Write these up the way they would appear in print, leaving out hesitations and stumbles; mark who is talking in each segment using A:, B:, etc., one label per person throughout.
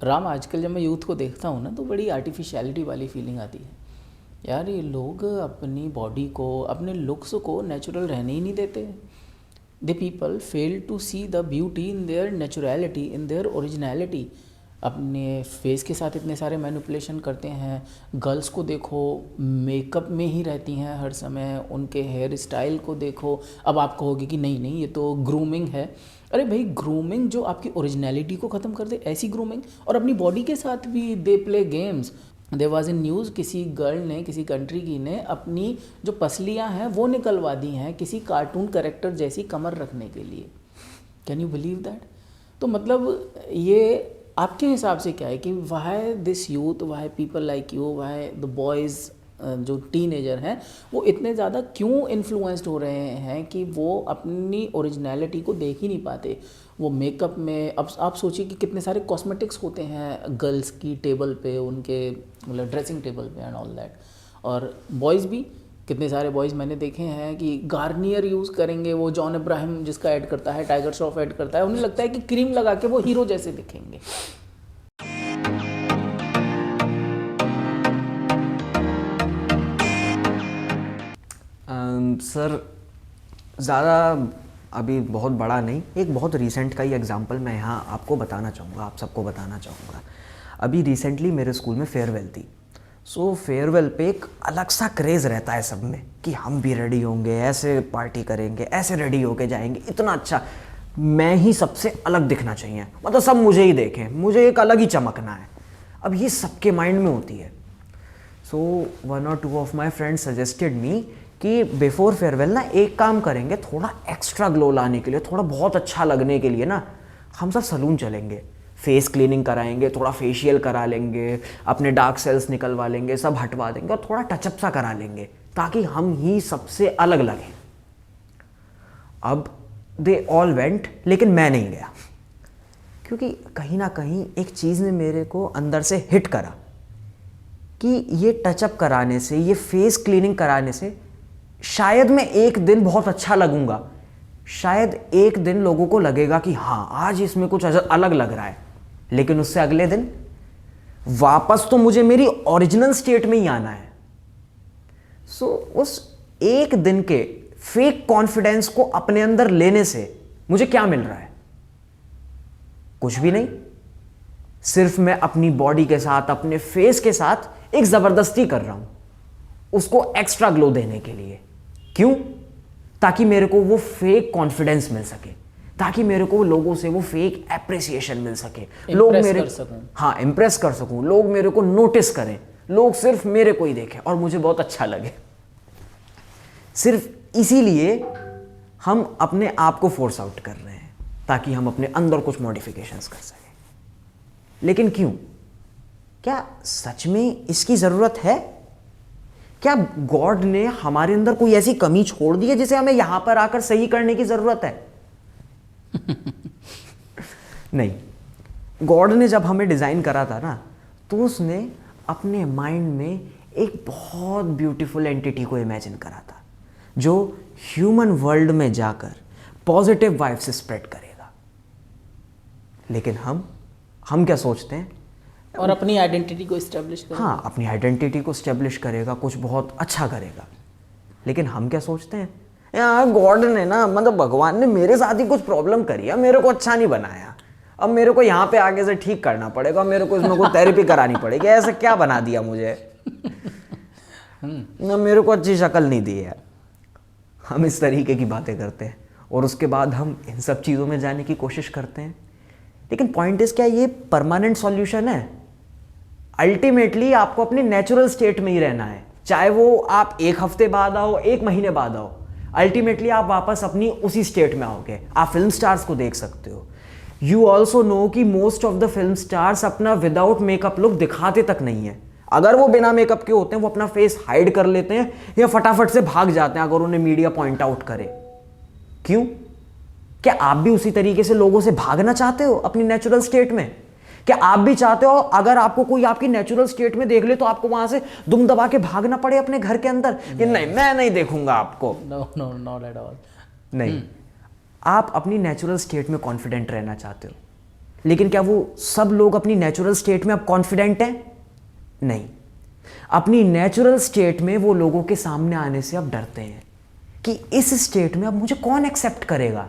A: राम, आजकल जब मैं यूथ को देखता हूँ ना तो बड़ी आर्टिफिशियलिटी वाली फीलिंग आती है। यार ये लोग अपनी बॉडी को, अपने लुक्स को नेचुरल रहने ही नहीं देते। The people fail to see the beauty in their naturality, in their originality. अपने फेस के साथ इतने सारे मैनिपुलेशन करते हैं। गर्ल्स को देखो, मेकअप में ही रहती हैं हर समय, उनके हेयर स्टाइल को देखो। अब आप कहोगे कि नहीं नहीं ये तो ग्रूमिंग है। अरे भाई, ग्रूमिंग जो आपकी ओरिजिनलिटी को ख़त्म कर दे, ऐसी ग्रूमिंग। और अपनी बॉडी के साथ भी they play games. There was in news, किसी गर्ल ने, किसी कंट्री की ने अपनी जो पसलियां हैं वो निकलवा दी हैं किसी कार्टून कैरेक्टर जैसी कमर रखने के लिए। Can you believe that? तो मतलब ये आपके हिसाब से क्या है कि why this youth, why people like you, why the boys जो टीनेजर हैं वो इतने ज़्यादा क्यों इन्फ्लुएंस्ड हो रहे हैं कि वो अपनी ओरिजिनलिटी को देख ही नहीं पाते? वो मेकअप में, अब आप सोचिए कि कितने सारे कॉस्मेटिक्स होते हैं गर्ल्स की टेबल पे, उनके मतलब ड्रेसिंग टेबल पे एंड ऑल दैट। और बॉयज़ भी, कितने सारे बॉयज़ मैंने देखे हैं कि गार्नियर यूज़ करेंगे। वो जॉन इब्राहिम जिसका ऐड करता है, टाइगर श्रॉफ ऐड करता है, उन्हें लगता है कि क्रीम लगा के वो हीरो जैसे दिखेंगे।
B: सर ज़्यादा अभी बहुत बड़ा नहीं, एक बहुत रीसेंट का ही एग्जांपल मैं यहाँ आपको बताना चाहूँगा, आप सबको बताना चाहूँगा। अभी रिसेंटली मेरे स्कूल में फेयरवेल थी। सो फेयरवेल पे एक अलग सा क्रेज़ रहता है सब में कि हम भी रेडी होंगे, ऐसे पार्टी करेंगे, ऐसे रेडी होके जाएंगे, इतना अच्छा, मैं ही सबसे अलग दिखना चाहिए, मतलब सब मुझे ही देखें, मुझे एक अलग ही चमकना है। अब ये सबके माइंड में होती है। सो 1 or 2 of my friends suggested me कि बिफोर फेयरवेल ना एक काम करेंगे, थोड़ा एक्स्ट्रा ग्लो लाने के लिए, थोड़ा बहुत अच्छा लगने के लिए ना हम सब सलून चलेंगे, फेस क्लीनिंग कराएंगे, थोड़ा फेशियल करा लेंगे, अपने डार्क सेल्स निकलवा लेंगे, सब हटवा देंगे और थोड़ा टचअप सा करा लेंगे ताकि हम ही सबसे अलग लगें। अब दे ऑल वेंट, लेकिन मैं नहीं गया क्योंकि कहीं ना कहीं एक चीज़ ने मेरे को अंदर से हिट करा कि ये टचअप कराने से, ये फेस क्लीनिंग कराने से शायद मैं एक दिन बहुत अच्छा लगूंगा, शायद एक दिन लोगों को लगेगा कि हाँ आज इसमें कुछ अलग लग रहा है, लेकिन उससे अगले दिन वापस तो मुझे मेरी ओरिजिनल स्टेट में ही आना है। सो उस एक दिन के फेक कॉन्फिडेंस को अपने अंदर लेने से मुझे क्या मिल रहा है? कुछ भी नहीं, सिर्फ मैं अपनी बॉडी के साथ, अपने फेस के साथ एक जबरदस्ती कर रहा हूं उसको एक्स्ट्रा ग्लो देने के लिए। क्यों? ताकि मेरे को वो फेक कॉन्फिडेंस मिल सके, ताकि मेरे को लोगों से वो फेक एप्रिसिएशन मिल सके, लोग मेरे, हाँ, इंप्रेस कर सकूं, लोग मेरे को नोटिस करें, लोग सिर्फ मेरे को ही देखें और मुझे बहुत अच्छा लगे। सिर्फ इसीलिए हम अपने आप को फोर्स आउट कर रहे हैं ताकि हम अपने अंदर कुछ मॉडिफिकेशंस कर सकें। लेकिन क्यों? क्या सच में इसकी जरूरत है? क्या गॉड ने हमारे अंदर कोई ऐसी कमी छोड़ दी है जिसे हमें यहां पर आकर सही करने की जरूरत है? नहीं, गॉड ने जब हमें डिजाइन करा था ना, तो उसने अपने माइंड में एक बहुत ब्यूटीफुल एंटिटी को इमेजिन करा था जो ह्यूमन वर्ल्ड में जाकर पॉजिटिव वाइब्स स्प्रेड करेगा। लेकिन हम क्या सोचते हैं?
A: और अपनी आइडेंटिटी को इस्टेब्लिश करेगा।
B: हाँ, अपनी आइडेंटिटी को इस्टेब्लिश करेगा, कुछ बहुत अच्छा करेगा। लेकिन हम क्या सोचते हैं? यार गॉड ने ना, मतलब भगवान ने मेरे साथ ही कुछ प्रॉब्लम करी है, मेरे को अच्छा नहीं बनाया, अब मेरे को यहाँ पे आगे से ठीक करना पड़ेगा, मेरे को इसमें कोई थेरेपी करानी पड़ेगी, ऐसा क्या बना दिया मुझे, ना मेरे को अच्छी शक्ल नहीं दी है। हम इस तरीके की बातें करते हैं और उसके बाद हम इन सब चीज़ों में जाने की कोशिश करते हैं। लेकिन पॉइंट इज, क्या ये परमानेंट सॉल्यूशन है? अल्टीमेटली आपको अपनी नेचुरल स्टेट में ही रहना है, चाहे वो आप 1 हफ्ते बाद आओ, 1 महीने बाद आओ, अल्टीमेटली आप वापस अपनी उसी स्टेट में आओगे। आप फिल्म स्टार्स को देख सकते हो। यू ऑल्सो नो कि most of the film stars अपना विदाउट मेकअप लुक दिखाते तक नहीं है। अगर वो बिना मेकअप के होते हैं, वो अपना फेस हाइड कर लेते हैं या फटाफट से भाग जाते हैं अगर उन्हें मीडिया पॉइंट आउट करे। क्यों? क्या आप भी उसी तरीके से लोगों से भागना चाहते हो अपनी नेचुरल स्टेट में? क्या आप भी चाहते हो अगर आपको कोई आपकी नेचुरल स्टेट में देख ले तो आपको वहां से दुम दबा के भागना पड़े अपने घर के अंदर कि नहीं, मैं नहीं देखूंगा आपको?
A: No no, not at all.
B: नहीं, आप अपनी नेचुरल स्टेट में कॉन्फिडेंट रहना चाहते हो, लेकिन क्या वो सब लोग अपनी नेचुरल स्टेट में अब कॉन्फिडेंट हैं? नहीं। अपनी नेचुरल स्टेट में वो लोगों के सामने आने से अब डरते हैं कि इस स्टेट में अब मुझे कौन एक्सेप्ट करेगा,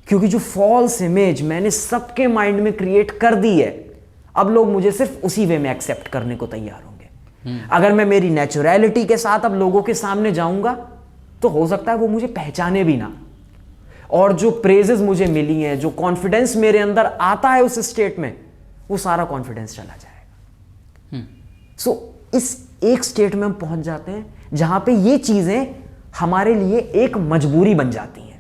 B: क्योंकि जो फॉल्स इमेज मैंने सबके माइंड में क्रिएट कर दी है, अब लोग मुझे सिर्फ उसी वे में एक्सेप्ट करने को तैयार होंगे। अगर मैं मेरी नेचुरलिटी के साथ अब लोगों के सामने जाऊंगा तो हो सकता है वो मुझे पहचाने भी ना, और जो प्रेजेस मुझे मिली हैं, जो कॉन्फिडेंस मेरे अंदर आता है उस स्टेट में, वो सारा कॉन्फिडेंस चला जाएगा। सो इस एक स्टेट में हम पहुंच जाते हैं जहां पे ये चीजें हमारे लिए एक मजबूरी बन जाती हैं।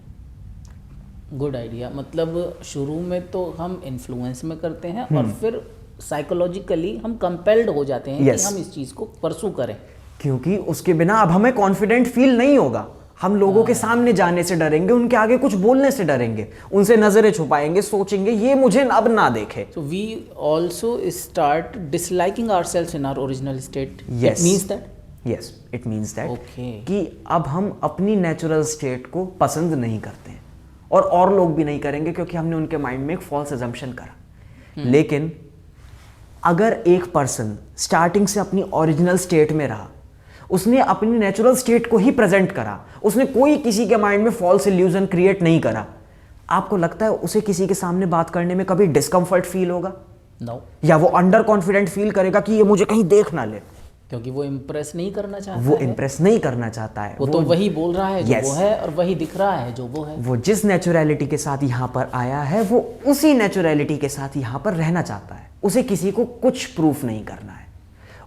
A: Good idea. मतलब शुरू में तो हम इन्फ्लुएंस में करते हैं और फिर साइकोलॉजिकली हम कंपेल्ड हो जाते हैं कि हम इस चीज को परसू करें,
B: क्योंकि उसके बिना अब हमें कॉन्फिडेंट फील नहीं होगा। हम लोगों के सामने जाने से डरेंगे, उनके आगे कुछ बोलने से डरेंगे, उनसे नजरें छुपाएंगे, सोचेंगे ये मुझे अब ना देखे।
A: So we also start disliking ourselves in our original state.
B: Yes.
A: It means that?
B: Yes, it means that.
A: Okay.
B: कि अब हम अपनी नेचुरल स्टेट को पसंद नहीं करते हैं, और लोग भी नहीं करेंगे, क्योंकि हमने उनके माइंड में एक फॉल्स अजम्पशन करा। लेकिन अगर एक पर्सन स्टार्टिंग से अपनी ओरिजिनल स्टेट में रहा, उसने अपनी नेचुरल स्टेट को ही प्रेजेंट करा, उसने कोई किसी के माइंड में फॉल्स इल्यूजन क्रिएट नहीं करा, आपको लगता है उसे किसी के सामने बात करने में कभी डिस्कम्फर्ट फील होगा?
A: No.
B: या वो अंडर कॉन्फिडेंट फील करेगा कि ये मुझे कहीं देख ना ले?
A: क्योंकि वो इम्प्रेस नहीं करना चाहता
B: वो
A: है।
B: इम्प्रेस नहीं करना चाहता है।
A: वो तो वही बोल रहा है जो
B: Yes.
A: वो है, और वही दिख रहा है जो वो है।
B: वो जिस नेचुरलिटी के साथ यहाँ पर आया है, वो उसी नेचुरलिटी के साथ यहाँ पर रहना चाहता है। उसे किसी को कुछ प्रूफ नहीं करना है।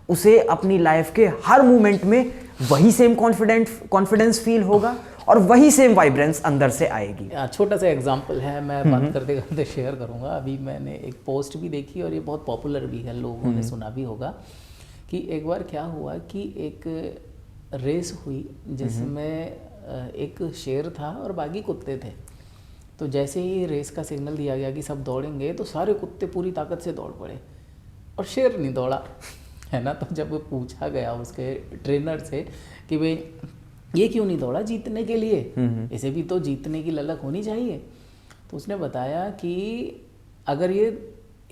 B: उसे अपनी लाइफ के हर मोमेंट में वही सेम कॉन्फिडेंस फील होगा और वही सेम वाइब्रेंस अंदर से आएगी।
A: छोटा सा एग्जांपल है, मैं बात करते करते शेयर करूंगा। अभी मैंने एक पोस्ट भी देखी और ये बहुत पॉपुलर भी है, लोगों ने सुना भी होगा, कि एक बार क्या हुआ कि एक रेस हुई जिसमें एक शेर था और बाकी कुत्ते थे। तो जैसे ही रेस का सिग्नल दिया गया कि सब दौड़ेंगे, तो सारे कुत्ते पूरी ताकत से दौड़ पड़े और शेर नहीं दौड़ा, है ना। तो जब पूछा गया उसके ट्रेनर से कि भाई ये क्यों नहीं दौड़ा जीतने के लिए, इसे भी तो जीतने की ललक होनी चाहिए, तो उसने बताया कि अगर ये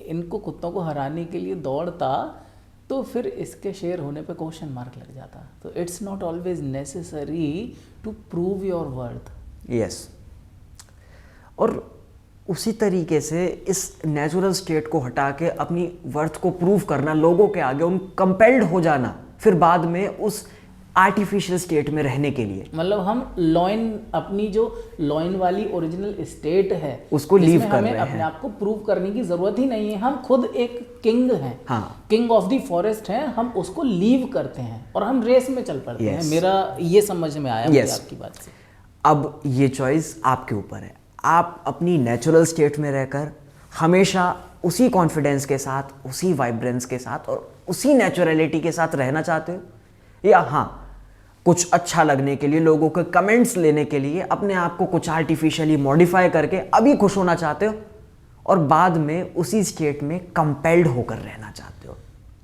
A: इनको कुत्तों को हराने के लिए दौड़ता तो फिर इसके शेर होने पे क्वेश्चन मार्क लग जाता। तो it's not always necessary to prove your worth.
B: Yes, और उसी तरीके से इस नेचुरल स्टेट को हटा के अपनी वर्थ को प्रूव करना लोगों के आगे, उन कंपेल्ड हो जाना फिर बाद में उस आर्टिफिशियल स्टेट में रहने के लिए,
A: मतलब हम लॉइन, अपनी जो लॉइन वाली ओरिजिनल स्टेट है
B: उसको लीव कर
A: हमें
B: रहे
A: अपने
B: हैं।
A: आप को प्रूव करने की जरूरत ही नहीं है। हम खुद एक किंग हैं,
B: हाँ।
A: किंग ऑफ द फॉरेस्ट हैं, हम उसको लीव करते हैं और हम रेस में चल पड़ते हैं।
B: Yes.
A: मेरा ये समझ में आया मुझे
B: Yes.
A: आपकी बात से।
B: अब ये चॉइस आपके ऊपर है। आप अपनी नेचुरल स्टेट में रहकर हमेशा उसी कॉन्फिडेंस के साथ, उसी वाइब्रेंस के साथ और उसी नेचुरलिटी के साथ रहना चाहते हो, या हाँ कुछ अच्छा लगने के लिए, लोगों के कमेंट्स लेने के लिए अपने आप को कुछ आर्टिफिशियली मॉडिफाई करके अभी खुश होना चाहते हो और बाद में उसी स्टेट में कंपेल्ड होकर रहना चाहते हो,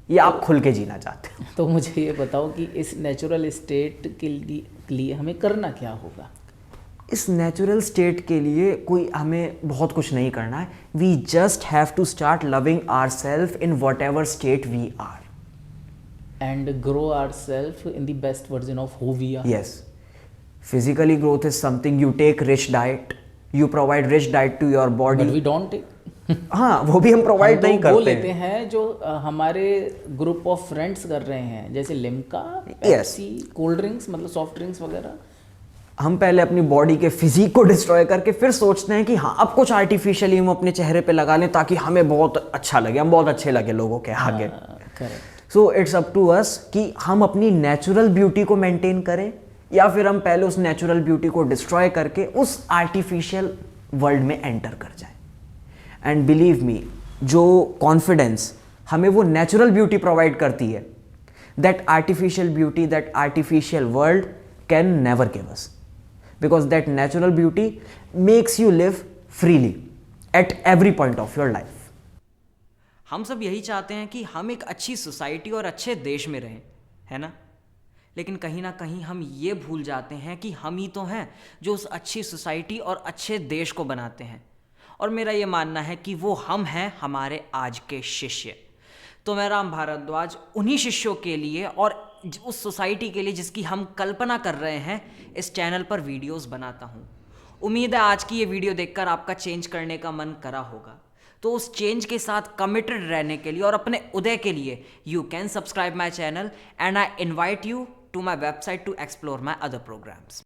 B: या आप खुल के जीना चाहते हो?
A: तो मुझे ये बताओ कि इस नेचुरल स्टेट के लिए हमें करना क्या होगा?
B: इस नेचुरल स्टेट के लिए कोई हमें बहुत कुछ नहीं करना है। We just have to start loving ourself in whatever state we are
A: and grow ourselves in the best version of who we are.
B: Yes, physically growth is something you take rich diet, you provide rich diet to your body.
A: But we don't take.
B: हाँ, वो भी हम provide नहीं
A: वो
B: करते
A: लेते हैं जो हमारे ग्रुप ऑफ फ्रेंड्स कर रहे हैं, जैसे लिम्का, पेप्सी, कोल्ड ड्रिंक्स, मतलब सॉफ्ट ड्रिंक्स वगैरह।
B: हम पहले अपनी बॉडी के फिजिक को डिस्ट्रॉय करके फिर सोचते हैं कि हाँ अब कुछ आर्टिफिशियली हम अपने चेहरे पे लगा लें ताकि हमें बहुत अच्छा लगे, हम बहुत अच्छे लगे लोगों के आगे।
A: Correct.
B: So it's up to us कि हम अपनी नेचुरल ब्यूटी को मेंटेन करें या फिर हम पहले उस नेचुरल ब्यूटी को डिस्ट्रॉय करके उस आर्टिफिशियल वर्ल्ड में एंटर कर जाएं। एंड बिलीव मी, जो कॉन्फिडेंस हमें वो नेचुरल ब्यूटी प्रोवाइड करती है, that artificial beauty, that artificial world can never give us, because that natural beauty makes you live freely at every point of your life.
C: हम सब यही चाहते हैं कि हम एक अच्छी सोसाइटी और अच्छे देश में रहें, है ना। लेकिन कहीं ना कहीं हम ये भूल जाते हैं कि हम ही तो हैं जो उस अच्छी सोसाइटी और अच्छे देश को बनाते हैं। और मेरा ये मानना है कि वो हम हैं हमारे आज के शिष्य। तो मैं राम भारद्वाज उन्हीं शिष्यों के लिए और उस सोसाइटी के लिए जिसकी हम कल्पना कर रहे हैं इस चैनल पर वीडियोस बनाता हूँ। उम्मीद है आज की ये वीडियो देखकर आपका चेंज करने का मन करा होगा। तो उस चेंज के साथ कमिटेड रहने के लिए और अपने उदय के लिए you can subscribe my channel and I invite you to my website to explore my other programmes.